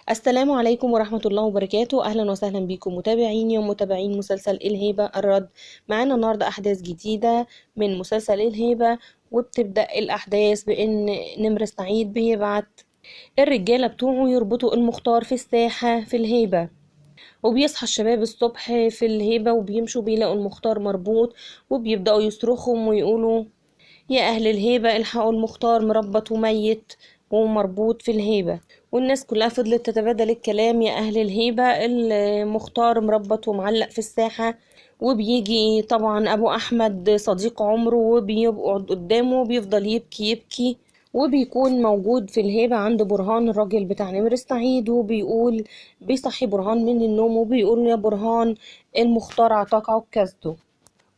السلام عليكم ورحمة الله وبركاته. أهلا وسهلا بكم متابعيني ومتابعين مسلسل الهيبة الرد. معانا النهاردة أحداث جديدة من مسلسل الهيبة، وبتبدأ الأحداث بأن نمر سعيد بيبعت الرجالة بتوعه يربطوا المختار في الساحة في الهيبة، وبيصحى الشباب الصبح في الهيبة وبيمشوا بيلاقوا المختار مربوط، وبيبدأوا يصرخوا ويقولوا يا أهل الهيبة الحقوا المختار مربط وميت ومربوط في الهيبة. والناس كلها فضلت تتبادل الكلام، يا أهل الهيبة المختار مربط ومعلق في الساحة. وبيجي طبعا أبو أحمد صديق عمره وبيقعد قدامه وبيفضل يبكي يبكي، وبيكون موجود في الهيبة عند برهان الراجل بتاع نمر السعيد، وبيقول بيصحي برهان من النوم وبيقول يا برهان المختار عطاك عكازته.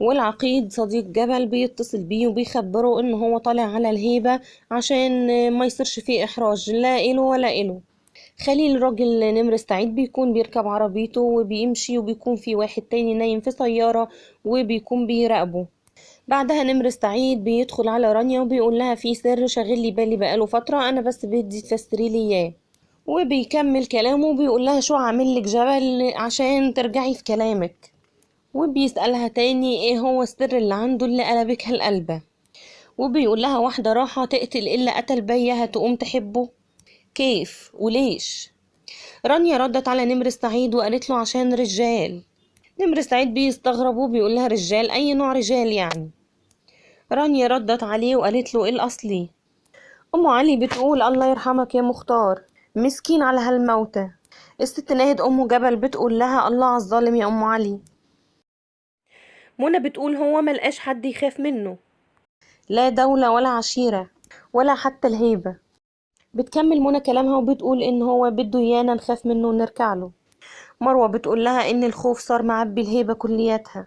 والعقيد صديق جبل بيتصل بيه وبيخبره ان هو طالع على الهيبة عشان ما يصيرش فيه احراج لا إله ولا إله. خليل راجل نمر السعيد بيكون بيركب عربيته وبيمشي، وبيكون في واحد تاني نايم في سيارة وبيكون بيراقبه. بعدها نمر السعيد بيدخل على رانيا وبيقول لها في سر شاغل لي بالي بقاله فترة، انا بس بدي تفسري لي اياه. وبيكمل كلامه وبيقول لها شو عامل لك جبل عشان ترجعي في كلامك، وبيسألها تاني ايه هو السر اللي عنده اللي قلبك هالقلبة. وبيقول لها واحدة راحة تقتل إلا قتل بيها تقوم تحبه، كيف وليش؟ رانيا ردت على نمر السعيد وقالت له عشان رجال. نمر السعيد بيستغرب وبيقول لها رجال أي نوع رجال يعني؟ رانيا ردت عليه وقالت له إيه الأصلي؟ أم علي بتقول الله يرحمك يا مختار، مسكين على هالموتى. الست ناهد أم جبل بتقول لها الله على الظالم يا أم علي. منى بتقول هو ملقاش حد يخاف منه، لا دولة ولا عشيرة ولا حتى الهيبة. بتكمل منى كلامها وبتقول ان هو بده ايانا نخاف منه ونركع له. مروة بتقول لها ان الخوف صار معبي الهيبة كلياتها.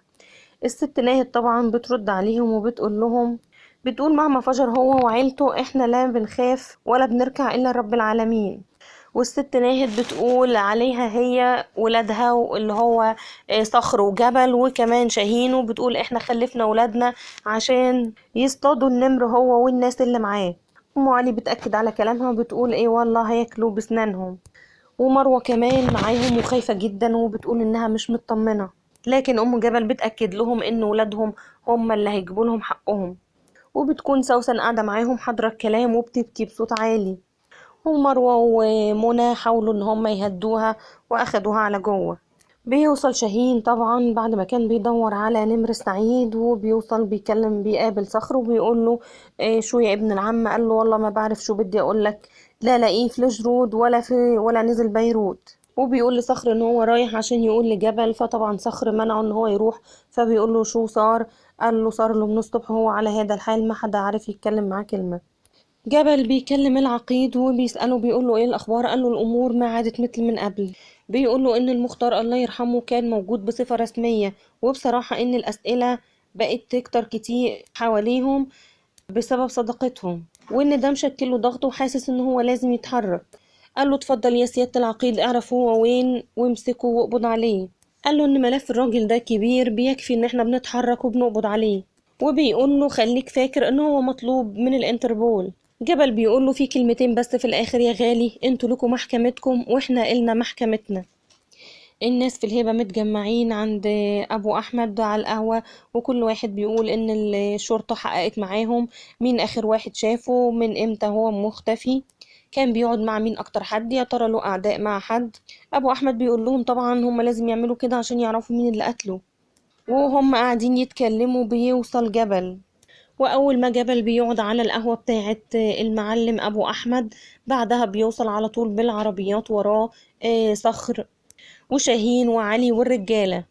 الست ناهد طبعا بترد عليهم وبتقول لهم، بتقول مهما فجر هو وعيلته احنا لا بنخاف ولا بنركع الا رب العالمين. والست ناهد بتقول عليها هي ولادها واللي هو صخر وجبل وكمان شاهين، وبتقول احنا خلفنا ولادنا عشان يصطادوا النمر هو والناس اللي معاه. ام علي بتأكد على كلامها وبتقول ايه والله هياكلوا بسنانهم. ومروة كمان معاهم وخايفة جدا وبتقول انها مش مطمنة، لكن ام جبل بتأكد لهم ان ولادهم هم اللي هيجيبوا لهم حقهم. وبتكون سوسن قاعدة معاهم حاضرة الكلام وبتبكي بصوت عالي، ومروة ومنى حاولوا ان هم يهدوها واخدوها على جوه. بيوصل شاهين طبعا بعد ما كان بيدور على نمر سعيد، وبيوصل بيكلم بيقابل صخر وبيقول له إيه شو يا ابن العم؟ قال له والله ما بعرف شو بدي اقول لك، لا لاقيه في الجرود ولا نزل بيروت. وبيقول لصخر ان هو رايح عشان يقول لجبل، فطبعا صخر منعه ان هو يروح، فبيقول له شو صار؟ قال له صار له من الصبح هو على هذا الحال ما حدا عارف يتكلم معاه كلمة. جبل بيكلم العقيد وبيسأله بيقول له ايه الاخبار؟ قال له الامور ما عادت مثل من قبل. بيقول له ان المختار الله يرحمه كان موجود بصفة رسمية، وبصراحة ان الاسئلة بقت تكتر كتير حواليهم بسبب صداقتهم، وان ده مشكله ضغط وحاسس ان هو لازم يتحرك. قال له اتفضل يا سيادة العقيد اعرف هو وين وامسكه واقبض عليه. قال له ان ملف الراجل ده كبير بيكفي ان احنا بنتحرك وبنقبض عليه. وبيقول له خليك فاكر ان هو مطلوب من الانتربول. جبل بيقول له في كلمتين بس في الاخر يا غالي، انتوا لكم محكمتكم واحنا إلنا محكمتنا. الناس في الهبة متجمعين عند ابو احمد على القهوة، وكل واحد بيقول ان الشرطة حققت معاهم مين اخر واحد شافه من امتى هو مختفي، كان بيقعد مع مين اكتر حد، يا ترى له اعداء مع حد. ابو احمد بيقول لهم طبعا هم لازم يعملوا كده عشان يعرفوا مين اللي قتله. وهم قاعدين يتكلموا بيوصل جبل، وأول ما جبل بيقعد على القهوة بتاعة المعلم أبو أحمد، بعدها بيوصل على طول بالعربيات وراه صخر وشاهين وعلي والرجالة،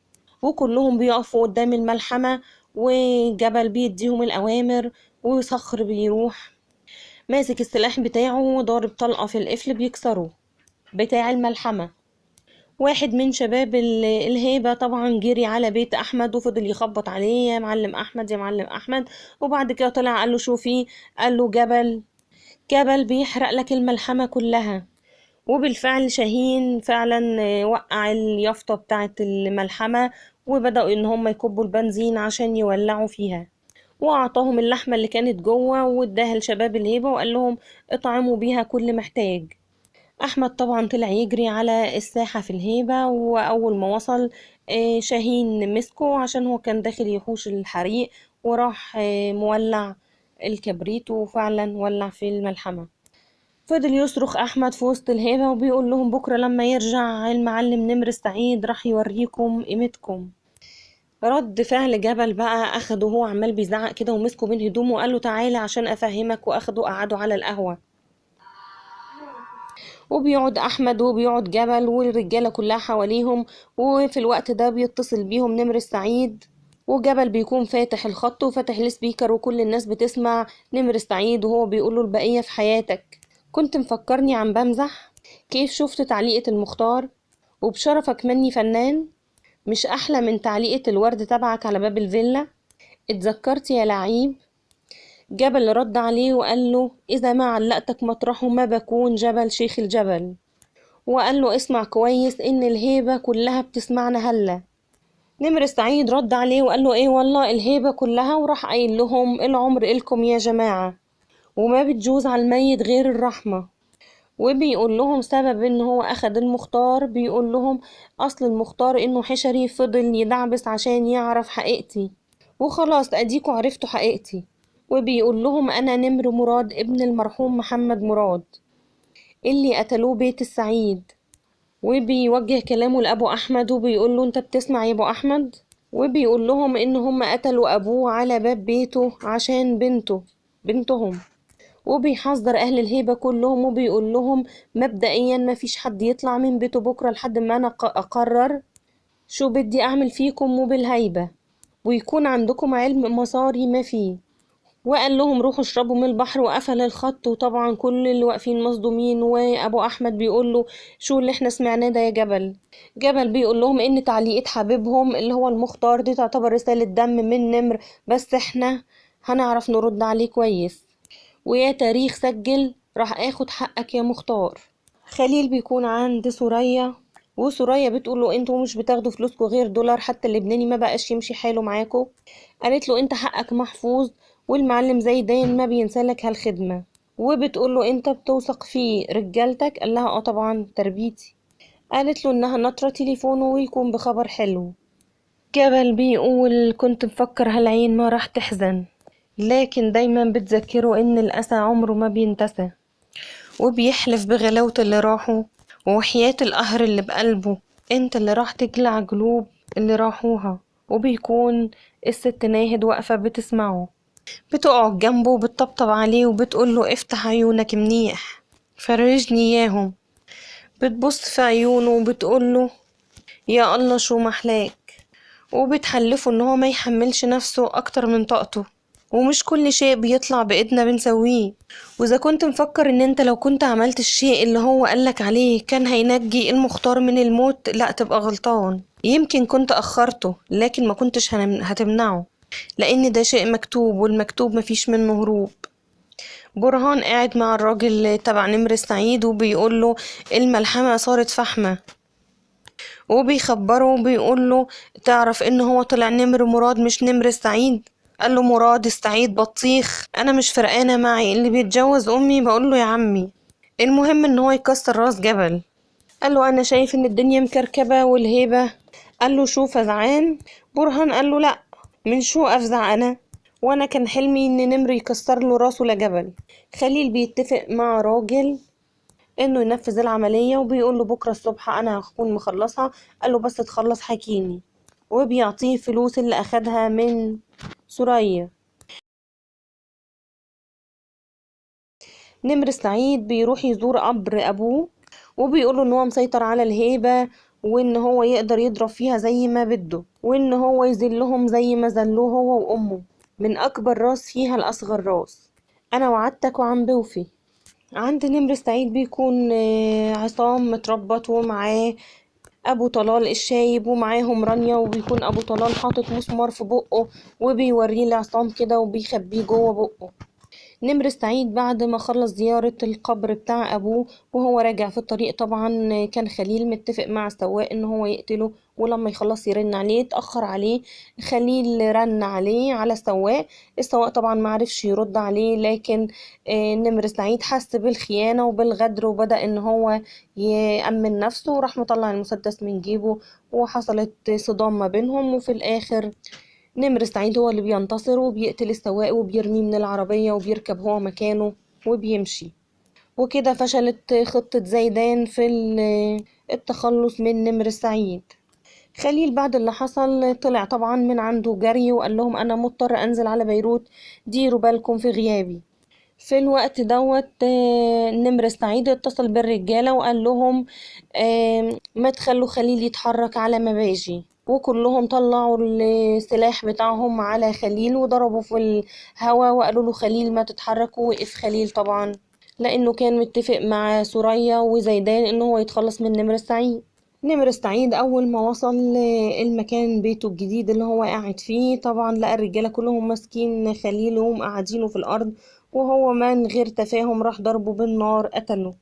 وكلهم بيقفوا قدام الملحمة، وجبل بيديهم الأوامر، وصخر بيروح ماسك السلاح بتاعه وضارب طلقة في القفل بيكسره بتاع الملحمة. واحد من شباب الهيبة طبعا جري على بيت احمد وفضل يخبط عليه يا معلم احمد يا معلم احمد، وبعد كده طلع قال له شوفي، قال له جبل بيحرق لك الملحمة كلها. وبالفعل شاهين فعلا وقع اليافطة بتاعة الملحمة، وبدأوا ان هم يكبوا البنزين عشان يولعوا فيها، واعطاهم اللحمة اللي كانت جوه واداها لشباب الهيبة وقال لهم اطعموا بيها كل محتاج. احمد طبعا طلع يجري على الساحة في الهيبة، واول ما وصل شاهين مسكه عشان هو كان داخل يحوش الحريق، وراح مولع الكبريت وفعلا ولع في الملحمة. فضل يصرخ احمد في وسط الهيبة وبيقول لهم بكرة لما يرجع المعلم نمر السعيد راح يوريكم قيمتكم. رد فعل جبل بقى اخده هو عمال بيزعق كده ومسكه من هدومه وقال له تعالى عشان افهمك، واخده قعده على القهوة. وبيقعد احمد وبيقعد جبل والرجالة كلها حواليهم، وفي الوقت ده بيتصل بيهم نمر السعيد، وجبل بيكون فاتح الخط وفاتح السبيكر وكل الناس بتسمع نمر السعيد وهو بيقوله البقية في حياتك كنت مفكرني عم بمزح؟ كيف شفت تعليقة المختار وبشرفك مني فنان؟ مش أحلى من تعليقة الورد تبعك على باب الفيلا؟ اتذكرت يا لعيب؟ جبل رد عليه وقال له إذا ما علقتك مطرحه ما بكون جبل شيخ الجبل. وقال له اسمع كويس إن الهيبة كلها بتسمعنا هلا. نمر السعيد رد عليه وقال له ايه والله الهيبة كلها، وراح قايل لهم العمر إلكم يا جماعة، وما بتجوز على الميت غير الرحمة. وبيقول لهم سبب ان هو اخد المختار، بيقول لهم اصل المختار انه حشري فضل يدعبس عشان يعرف حقيقتي، وخلاص اديكوا عرفتوا حقيقتي. وبيقول لهم انا نمر مراد ابن المرحوم محمد مراد اللي قتلوه بيت السعيد. وبيوجه كلامه لابو احمد وبيقول له انت بتسمع يا ابو احمد؟ وبيقول لهم ان هم قتلوا ابوه على باب بيته عشان بنتهم. وبيحذر اهل الهيبة كلهم وبيقول لهم مبدئيا ما فيش حد يطلع من بيته بكرة لحد ما انا اقرر شو بدي اعمل فيكم وبالهيبة، ويكون عندكم علم مصاري ما فيه. وقال لهم روحوا اشربوا من البحر وقفل الخط. وطبعا كل اللي واقفين مصدومين، وابو احمد بيقول له شو اللي احنا سمعناه ده يا جبل؟ جبل بيقول لهم ان تعليقة حبيبهم اللي هو المختار دي تعتبر رسالة دم من نمر، بس احنا هنعرف نرد عليه كويس، ويا تاريخ سجل راح اخد حقك يا مختار. خليل بيكون عند سوريا، وسوريا بتقوله انتوا مش بتاخدوا فلوسكوا غير دولار، حتى اللبناني ما بقاش يمشي حاله معاكوا. قالت له انت حقك محفوظ، والمعلم زيدان ما بينسالك هالخدمة. وبتقوله انت بتوثق في رجالتك؟ قال لها اه طبعا تربيتي. قالت له انها نطرة تليفونه ويكون بخبر حلو. جبل بيقول كنت مفكر هالعين ما راح تحزن، لكن دايما بتذكره ان الاسى عمره ما بينتسى. وبيحلف بغلاوة اللي راحوا وحياة القهر اللي بقلبه انت اللي راح تجلع قلوب اللي راحوها. وبيكون الست ناهد واقفة بتسمعه، بتقعد جنبه وبتطبطب عليه وبتقوله افتح عيونك منيح فرجني اياهم. بتبص في عيونه وبتقوله يا الله شو محلاك، وبتحلفه ان هو ما يحملش نفسه اكتر من طاقته، ومش كل شيء بيطلع بإيدنا بنسويه. واذا كنت مفكر ان انت لو كنت عملت الشيء اللي هو قالك عليه كان هينجي المختار من الموت، لا تبقى غلطان. يمكن كنت اخرته لكن ما كنتش هتمنعه، لان ده شيء مكتوب والمكتوب مفيش منه هروب. برهان قاعد مع الراجل تبع نمر السعيد وبيقوله الملحمة صارت فحمة، وبيخبره وبيقوله تعرف ان هو طلع نمر مراد مش نمر السعيد؟ قال له مراد السعيد بطيخ، انا مش فرقانه معي اللي بيتجوز امي بقول له يا عمي. المهم ان هو يكسر راس جبل. قال له انا شايف ان الدنيا مكركبه والهيبه. قال له شو فزعان؟ برهان قال له لا، من شو افزع انا؟ وانا كان حلمي ان نمر يكسر له راسه لجبل. خليل بيتفق مع راجل انه ينفذ العملية وبيقول له بكرة الصبح انا هكون مخلصها. قال له بس تخلص حكيني، وبيعطيه فلوس اللي اخدها من سوريا. نمر السعيد بيروح يزور قبر ابوه وبيقوله ان هو مسيطر على الهيبة، وان هو يقدر يضرب فيها زي ما بده، وان هو يذلهم زي ما ذلوه هو وامه، من اكبر راس فيها لاصغر راس. انا وعدتك وعم بوفي. عند نمر السعيد بيكون عصام متربط ومعاه ابو طلال الشايب ومعاهم رانيا، وبيكون ابو طلال حاطط مسمار في بقه وبيوريه لعصام كده وبيخبيه جوه بقه. نمر سعيد بعد ما خلص زيارة القبر بتاع أبوه وهو راجع في الطريق، طبعا كان خليل متفق مع السواق إن هو يقتله، ولما يخلص يرن عليه. اتأخر عليه خليل، رن عليه على السواق طبعا معرفش يرد عليه، لكن نمر سعيد حس بالخيانة وبالغدر وبدأ إن هو يأمن نفسه، وراح مطلع المسدس من جيبه وحصلت صدام ما بينهم. وفي الآخر نمر سعيد هو اللي بينتصر وبيقتل السواق وبيرميه من العربية وبيركب هو مكانه وبيمشي. وكده فشلت خطة زيدان في التخلص من نمر سعيد. خليل بعد اللي حصل طلع طبعا من عنده جري وقال لهم أنا مضطر أنزل على بيروت، ديروا بالكم في غيابي. في الوقت دوت نمر سعيد اتصل بالرجالة وقال لهم ما تخلوا خليل يتحرك على ما باجي. وكلهم طلعوا السلاح بتاعهم على خليل وضربوا في الهوا وقالوا له خليل ما تتحرك. ووقف خليل طبعا لأنه كان متفق مع سوريا وزيدان إنه هو يتخلص من نمر سعيد. نمر سعيد أول ما وصل المكان بيته الجديد اللي هو قاعد فيه، طبعا لقى الرجالة كلهم ماسكين خليل وهم قاعدينه في الأرض، وهو من غير تفاهم راح ضربه بالنار قتله.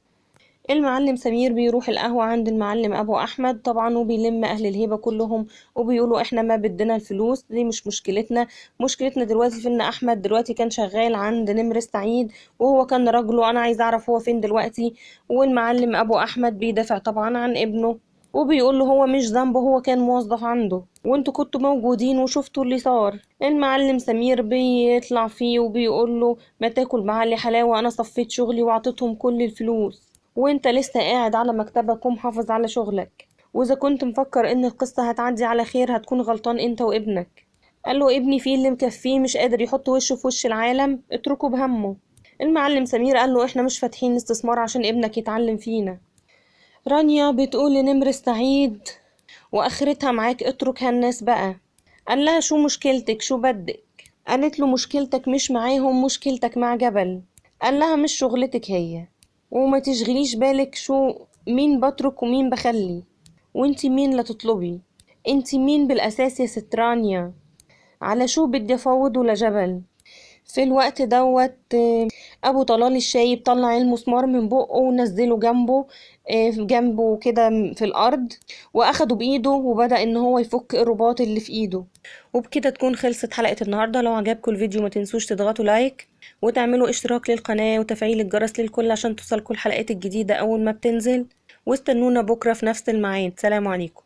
المعلم سمير بيروح القهوة عند المعلم أبو أحمد طبعا وبيلم أهل الهيبة كلهم وبيقولوا إحنا ما بدنا الفلوس دي، مش مشكلتنا. مشكلتنا دلوقتي في إن أحمد دلوقتي كان شغال عند نمر سعيد وهو كان رجله، أنا عايز أعرف هو فين دلوقتي. والمعلم أبو أحمد بيدافع طبعا عن ابنه وبيقول له هو مش ذنبه، هو كان موظف عنده وانتوا كنتوا موجودين وشفتوا اللي صار. المعلم سمير بيطلع فيه وبيقول له ما تاكل معلي حلاوة، انا صفيت شغلي وعطيتهم كل الفلوس وانت لسه قاعد على مكتبك ومحافظ على شغلك، واذا كنت مفكر ان القصة هتعدي على خير هتكون غلطان انت وابنك. قال له ابني فيه اللي مكفيه، مش قادر يحط وشه في وش العالم، اتركه بهمه. المعلم سمير قال له احنا مش فاتحين استثمار عشان ابنك يتعلم فينا. رانيا بتقول لنمر سعيد واخرتها معاك، اترك هالناس بقى. قال لها شو مشكلتك، شو بدك؟ قالت له مشكلتك مش معاهم، مشكلتك مع جبل. قال لها مش شغلتك هي، وما تشغليش بالك شو مين بترك ومين بخلي، وانتي مين لا تطلبي، انتي مين بالاساس يا ست رانيا؟ على شو بدي افوضه لجبل؟ في الوقت دوت ابو طلال الشايب طلع المسمار من بقه ونزله جنبه جنبه كده في الارض واخده بايده وبدأ ان هو يفك الرباط اللي في ايده. وبكده تكون خلصت حلقة النهاردة. لو عجبكم الفيديو ما تنسوش تضغطوا لايك وتعملوا اشتراك للقناة وتفعيل الجرس للكل عشان توصلكوا الحلقات الجديدة اول ما بتنزل، واستنونا بكرة في نفس الميعاد. سلام عليكم.